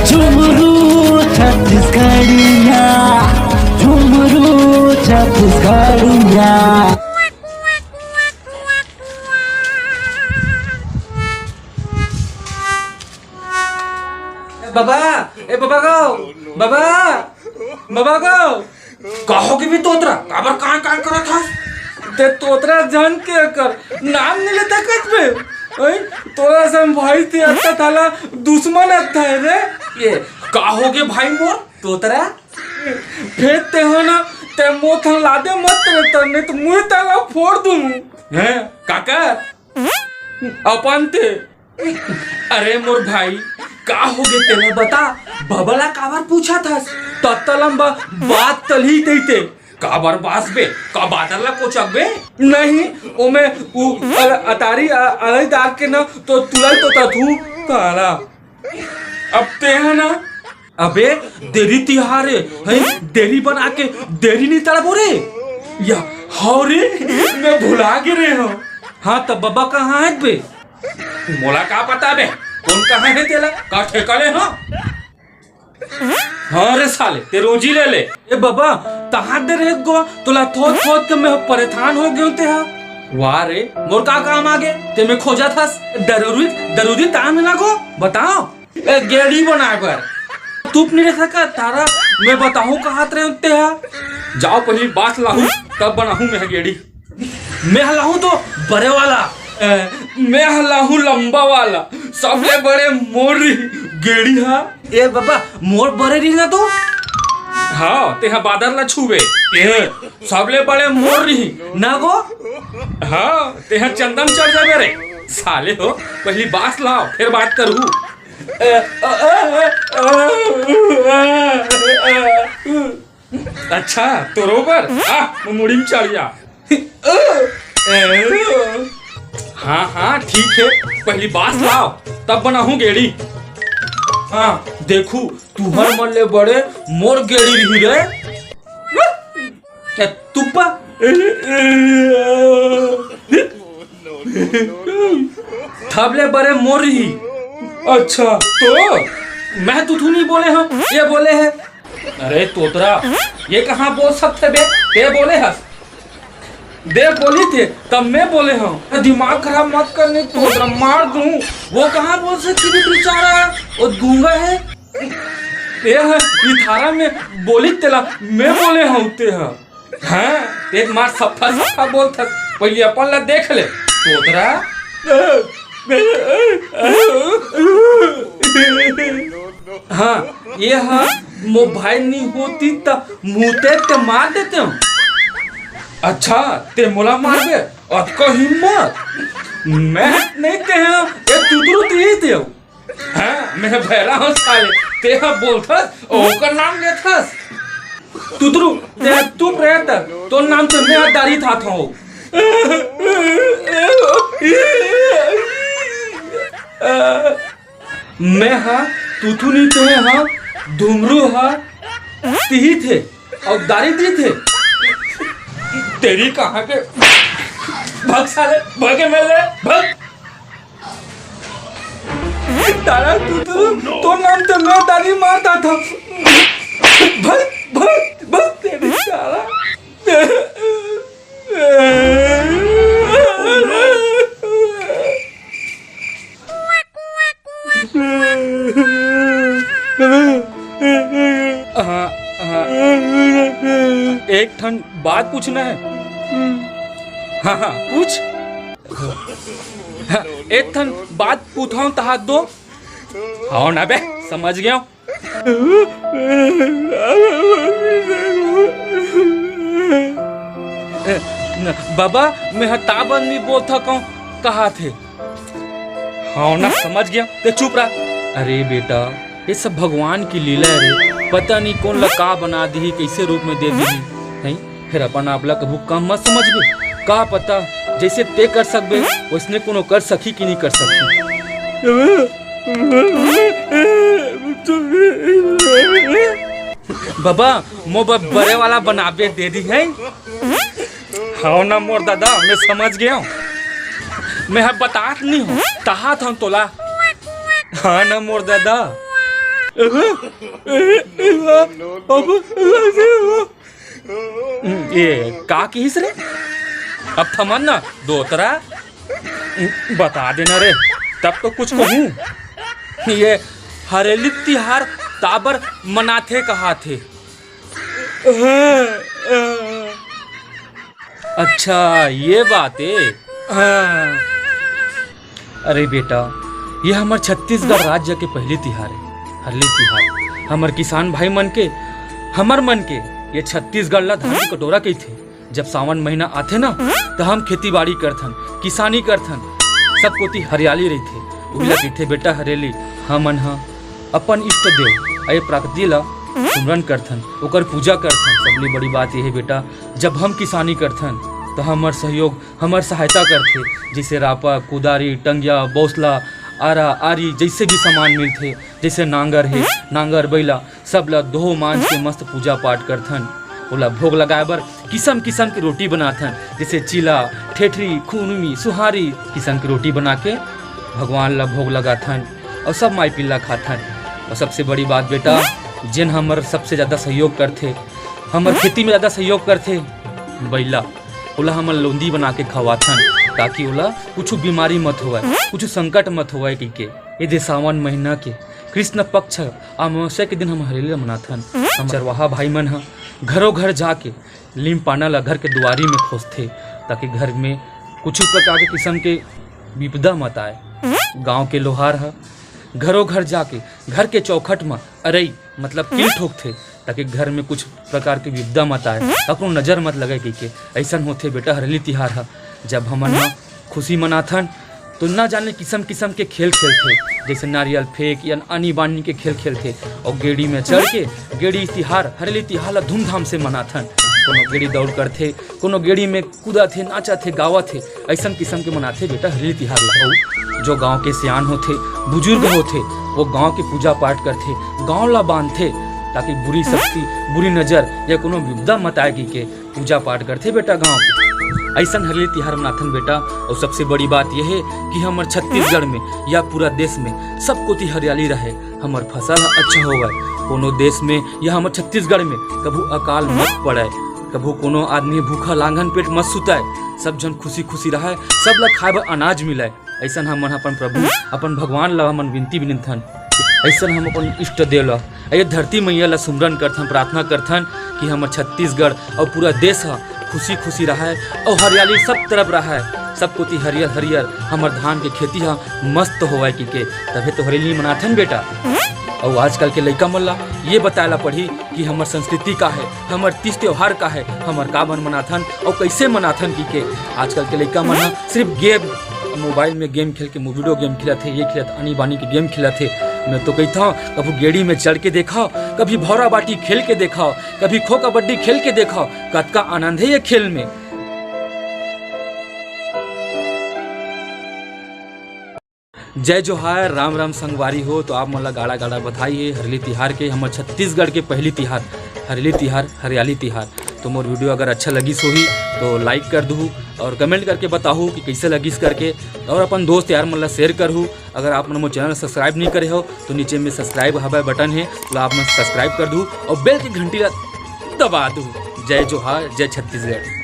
झुमरू छत्तीसगढ़िया, झुमरू छत्तीसगढ़िया। बाबा ए बाबा गो बाबा बाबा गो कहो कि भी तोतरा काबर कान कान करत था ते तोतरा जान के कर नाम नहीं लेता कच में ओए तोरा से भाई थे अच्छा थाला दुश्मन अच्छा है रे ये कहोगे भाई मोर तोतरा फिर ते हो ना ते मोथन लादे मत रे नहीं तो मुंह ताला फोड़ दूं हैं काका अपन ते अरे मोर भाई का हो गए तेने बता बबला काबर पूछा था तत्तलंबा बात तलही देते काबर बास बे का बादल ला कोचक बे नहीं ओमे उ अतारी अलई दाग के ना तो तुलल तो तू ताला अब ते है ना अबे देरी तिहार है देरी बना के देरी नहीं तड़बो रे या हाउ रे मैं भुला गिरे हूं हां तब बाबा कहां है बे मोला का पता बे कौन कहाँ है तेला का ठेका ले हाँ रे साले ते रोजी ले ले ए बाबा तहां दे रे गो तोला थोत थोत के मैं परेशान हो गयो ते हा वाह रे मोर का काम आगे ते मैं खोजा था दरूरी ताम ना को बताओ ए गेड़ी बना कर तू नहीं रख सका तारा मैं बताऊं कहां रे ते हा जाओ पहली बात लाहूं तब बनाऊं मैं गेड़ी मैं लाहूं तो बड़े वाला मैं हलाहू लंबा वाला सबसे बड़े मोर गेड़ी हा ए बाबा मोर बड़े रही ना तो हाँ ते हाँ बादल ला छुवे सबले बड़े मोर रही ना गो हाँ ते हाँ चंदन चढ़ जावे रे साले हो पहली बात लाओ फिर बात करूँ अच्छा तो रोबर मुड़ी में चढ़ जा हाँ हाँ ठीक है पहली बात लाओ तब बनाऊं गेड़ी हाँ देखू तू हर मल्ले बड़े मोर गेड़ी रही रे तुप्पा थबले बड़े मोर रही अच्छा तो मैं तू नहीं बोले हम ये बोले है अरे तोतरा ये कहाँ बोल सकते बे ये बोले हस दे बोली थे तब मैं बोले हूँ दिमाग खराब मत करने तो मार दूं वो कहाँ बोल सकती भी बेचारा वो गूंगा है ये थारा में बोली तेला मैं बोले हूँ ते हाँ एक मार सफा सफा बोल था पहले अपन ला देख ले तोतरा हाँ ये हाँ मोबाइल नहीं होती तब मुँहते ते मार देते हूँ अच्छा ते मोला मार दे अतको हिम्मत मैं नहीं कहे ये तुदरू ती दे हां मैं भैरा हूं साले ते हा बोलथस ओकर नाम लेथस तुदरू ते तू प्रेत तो नाम से मैं दारी था मैं हा तुथु नहीं ते हा धुमरू हा ती थे और दारी दी थे तेरी कहाँ के भाग साले भागे मेले भाग तारा तो नाम तो मैं दादी मारता था भाग भाग भाग तेरी साला एक ठन बात पूछना है हाँ हाँ पूछ हाँ, एक ठन बात पूछाऊं तहा दो हाँ ना बे समझ गया बाबा मैं हताबन नहीं बोल था कहा थे हाँ ना समझ गया ते चुप रहा अरे बेटा ये सब भगवान की लीला है पता नहीं कौन लका बना दी कैसे रूप में दे दी नहीं फिर अपन आपला कभू कम मत समझ गए का पता जैसे ते कर सकबे उसने कोनो कर सकी कि नहीं कर सकी बाबा मो बड़े वाला बनाबे दे दी है हाँ ना मोर दादा मैं समझ गया हूँ मैं बतात नहीं हूँ तहा था तोला हाँ ना मोर दादा ये का किस रे? अब थमन ना दोतरा बता देना रे, तब तो कुछ कहूँ। ये हरेली तिहार ताबर मनाथे कहा थे। अच्छा ये बात है। हाँ। अरे बेटा, ये हमार छत्तीसगढ़ राज्य के पहली तिहार है, हरली तिहार। हमार किसान भाई मन के, हमार मन के ये छत्तीसगढ़ ला धान की कटोरा कही थे। जब सावन महीना आथे ना तो हम खेती बाड़ी करथन, किसानी करथन, सब कोती हरियाली रही थे। उला कहते बेटा हरेली हमन हा अपन इष्ट देव अये प्रकृति ला सुमरन करथन, ओकर पूजा करथन। सबले बड़ी बात यह है बेटा, जब हम किसानी करथन तो हमार सहयोग, हमार सहायता करथे। जैसे रापा, कुदारी, टंगिया, बौसला, आरा, आरी जैसे भी सामान मिलते, जैसे नांगर है, नांगर बैला सब ला धो मांझ के मस्त पूजा पाठ करथन। ओला भोग लगाए बर किस्म किस्म की रोटी बनाथन, जैसे चिला, ठेठरी, खूनमी, सुहारी किस्म की रोटी बना के भगवान ला भोग लगाथन और सब माई पिल्ला खाथन। और सबसे बड़ी बात बेटा, जिन हमार सबसे ज़्यादा सहयोग करथे, हमार खेती में ज़्यादा सहयोग करथे बैला, ओला हमन लोंदी बना के खवाथन, ताकि ओला कुछ बीमारी मत होए, कुछ संकट मत होए। के ये सावन महीना के कृष्ण पक्ष अमावस्या के दिन हम हरेली मनाथन। हम चरवाहा भाई मन ह घरों घर जाके लीम पाना ला घर के दुआरी में खोजथे, ताकि घर में कुछ प्रकार के किस्म के विपदा मत आए। गांव के लोहार ह घरों घर जाके घर के चौखट में अरई मतलब कील ठोकथे, ताकि घर में कुछ प्रकार के विपदा मत आए, अपनो नजर मत लगे। के ऐसा होते बेटा हरेली तिहार है। जब हमन खुशी मनाथन तो ना जाने किस्म किस्म के खेल खेलते, जैसे नारियल फेंक या आनी बानी के खेल खेलते, और गेड़ी में चढ़ के गेड़ी तिहार हरेली तिहार ला धूमधाम से मनाथन। कोनो गेड़ी दौड़ करते, कोनो गेड़ी में कूदा थे, नाचा थे, गावा थे, ऐसा किस्म के मनाते बेटा हरेली तिहार ला। जो गांव के सियान होते, बुजुर्ग होते, वो गांव की पूजा पाठ करते, गांव ला बांधते, ताकि बुरी शक्ति, बुरी नजर या कोनो विपदा मत आएगी के पूजा पाठ करते बेटा गांव के। ऐसा हरेली तिहार मनाथन बेटा। और सबसे बड़ी बात यह है कि हमारे छत्तीसगढ़ में या पूरा देश में सब कोती हरियाली रहे, हमार फसल अच्छा होवे। कोनो देश में या हमारे छत्तीसगढ़ में कभू अकाल मत पड़े, कभू कोनो आदमी भूखा लांघन पेट मत सुताए, सब जन खुशी खुशी रहे, सब ला खाए बर अनाज मिले। ऐसा हमन अपन प्रभु, अपन भगवान ला हमन विनती विनथन। ऐसा हम अपन इष्ट देव ला, ये धरती मैया ला सुमरन करथन, प्रार्थना करथन कि हमार छत्तीसगढ़ और पूरा देश खुशी खुशी रहा और हरियाली सब तरफ रहा, सब कोती हरियर हरियर हमार धान के खेती हा मस्त होवे। के तभी तो हरेली मनाथन बेटा। और आजकल के लड़का मन ला ये बताला पड़ी कि हमार संस्कृति का है, हमार तीज त्योहार का है, हमार का बन मनाथन और कैसे मनाथन। के आजकल के लड़का मन सिर्फ गेम, मोबाइल में गेम खेल के, वीडियो गेम खिलाते, ये खिलाते, आनी बानी के गेम खिलाते। मैं तो कहता हूँ कभी गेड़ी में चढ़ के देखा, कभी भौरा बाटी खेल के देखा, कभी खो कबड्डी खेल के देखा, कतका आनंद है ये खेल में। जय जोहार, राम राम संगवारी हो। तो आप मतलब गाड़ा गाड़ा बधाई है हरेली तिहार के, हमारे छत्तीसगढ़ के पहली तिहार हरेली तिहार, हरियाली तिहार। तो मोर वीडियो अगर अच्छा लगी सोही तो लाइक कर दूँ और कमेंट करके बताऊँ कि कैसे लगी करके, और अपन दोस्त यार मतलब शेयर करूँ। अगर आप मोर चैनल सब्सक्राइब नहीं करे हो तो नीचे में सब्सक्राइब हवा बटन है, तो आप सब्सक्राइब कर दूँ और बेल की घंटी दबा दूँ। जय जोहार, जय छत्तीसगढ़।